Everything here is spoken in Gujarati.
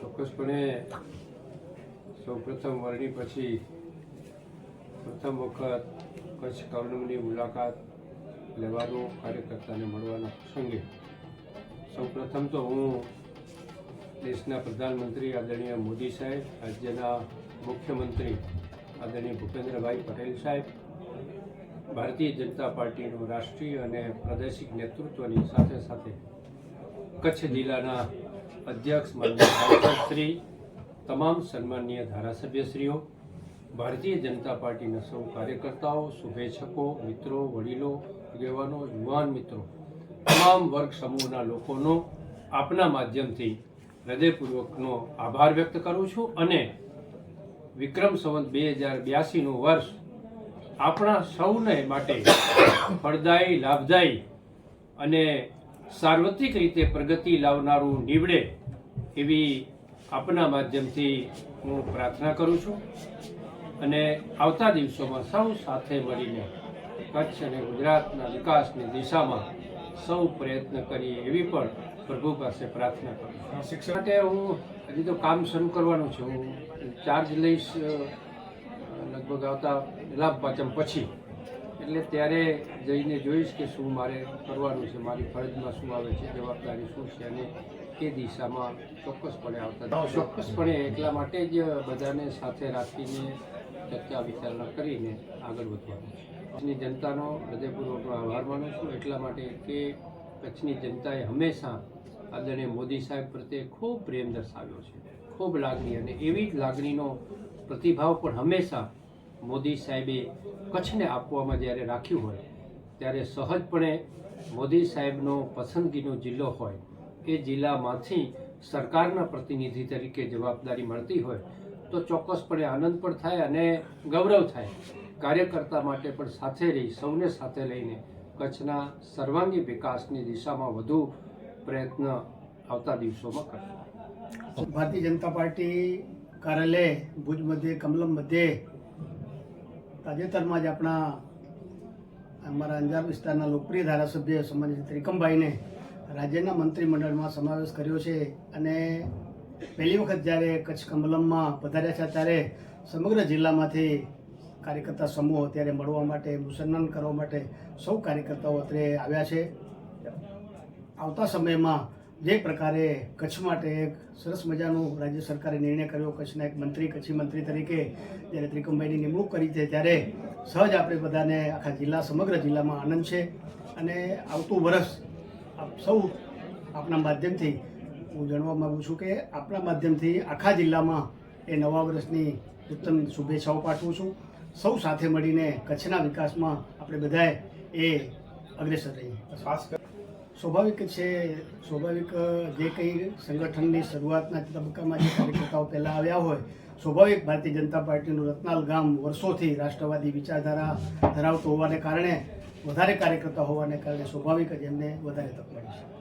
ચોક્કસપણે સૌપ્રથમ વરણી પછી પ્રથમ વખત કચ્છ કમલમની મુલાકાત લેવાનો કાર્યકર્તાને મળવાના પ્રસંગે સૌપ્રથમ તો હું દેશના પ્રધાનમંત્રી આદરણીય મોદી સાહેબ, રાજ્યના મુખ્યમંત્રી આદરણીય ભૂપેન્દ્રભાઈ પટેલ સાહેબ, ભારતીય જનતા પાર્ટીનું રાષ્ટ્રીય અને પ્રાદેશિક નેતૃત્વની સાથે સાથે કચ્છ જિલ્લાના અધ્યક્ષ માનનીય સાંસદશ્રી, તમામ સન્માનીય ધારાસભ્યશ્રીઓ, ભારતીય જનતા પાર્ટીના સૌ કાર્યકર્તાઓ, શુભેચ્છકો, મિત્રો, વડીલો, આગેવાનો, યુવાન મિત્રો, તમામ વર્ગ સમૂહના લોકોનો આપના માધ્યમથી હૃદયપૂર્વકનો આભાર વ્યક્ત કરું છું અને વિક્રમ સંવત 2082નું વર્ષ આપણા સૌને માટે ફળદાયી, લાભદાયી અને સાર્વત્રિક રીતે પ્રગતિ લાવનારું નીવડે એવી આપના માધ્યમથી હું પ્રાર્થના કરું છું અને આવતા દિવસોમાં સૌ સાથે મળીને કચ્છ અને ગુજરાતના વિકાસની દિશામાં સૌ પ્રયત્ન કરીએ એવી પણ પ્રભુ પાસે પ્રાર્થના કરું છું. શિક્ષણ માટે હું હજી તો કામ શરૂ કરવાનું છે. હું ચાર્જ લઈશ લગભગ આવતા લાભ પાંચમ પછી, એટલે ત્યારે જઈને જોઈશ કે શું મારે કરવાનું છે, મારી ફરજમાં શું આવે છે, જવાબદારી શું છે અને એ દિશામાં ચોક્કસપણે ચોક્કસપણે એટલા માટે જ બધાને સાથે રાખીને ચર્ચા વિચારણા કરીને આગળ વધવાનું છે. કચ્છની જનતાનો હૃદયપૂર્વકનો આભાર માનું છું એટલા માટે કે કચ્છની જનતાએ હંમેશા આદરણીય મોદી સાહેબ પ્રત્યે ખૂબ પ્રેમ દર્શાવ્યો છે, ખૂબ લાગણી, અને એવી જ લાગણીનો પ્રતિભાવ પણ હંમેશા મોદી સાહેબે કચ્છને આપવામાં જ્યારે રાખ્યું હોય ત્યારે સહજપણે મોદી સાહેબનો પસંદગીનો જિલ્લો હોય એ જિલ્લામાંથી સરકારના પ્રતિનિધિ તરીકે જવાબદારી મળતી હોય તો ચોક્કસપણે આનંદ પણ થાય અને ગૌરવ થાય. કાર્યકર્તા માટે પણ સાથે રહી, સૌને સાથે લઈને કચ્છના સર્વાંગી વિકાસની દિશામાં વધુ પ્રયત્ન આવતા દિવસોમાં કરશું. ભારતીય જનતા પાર્ટી કાર્યાલય ભુજ મધ્યે, કમલમ મધ્યે તાજેતરમાં જ અમારા અંજાર વિસ્તારના લોકપ્રિય ધારાસભ્ય સન્માનિત ત્રિકમભાઈને રાજ્યના મંત્રીમંડળમાં સમાવેશ કર્યો છે અને પહેલી વખત જ્યારે કચ્છ કમલમમાં પધાર્યા છે ત્યારે સમગ્ર જિલ્લામાંથી કાર્યકર્તા સમૂહ અત્યારે મળવા માટે, મુસન્માન કરવા માટે સૌ કાર્યકર્તાઓ અત્રે આવ્યા છે. આવતા સમયમાં જે પ્રકારે કચ્છ માટે એક સરસ મજાનું રાજ્ય સરકારે નિર્ણય કર્યો, કચ્છના એક મંત્રી, કચ્છી મંત્રી તરીકે જ્યારે ત્રિકમભાઈની નિમણૂક કરી છે ત્યારે સહજ આપણે બધાને આખા જિલ્લા, સમગ્ર જિલ્લામાં આનંદ છે અને આવતું વર્ષ આપ સૌ આપના માધ્યમથી હું જાણવા માગું છું કે આપણા માધ્યમથી આખા જિલ્લામાં એ નવા વર્ષની ઉત્તમ શુભેચ્છાઓ પાઠવું છું. સૌ સાથે મળીને કચ્છના વિકાસમાં આપણે બધાએ એ અગ્રેસર રહીએ. સ્વાભાવિક છે, સ્વાભાવિક જે કંઈ સંગઠનની શરૂઆતના તબક્કામાં જે કાર્યકર્તાઓ પહેલાં આવ્યા હોય, સ્વાભાવિક ભારતીય જનતા પાર્ટીનું રત્નાલ ગામ વર્ષોથી રાષ્ટ્રવાદી વિચારધારા ધરાવતું હોવાને કારણે, વધારે કાર્યકર્તા હોવાને કારણે સ્વાભાવિક જ એમને વધારે તક મળી છે.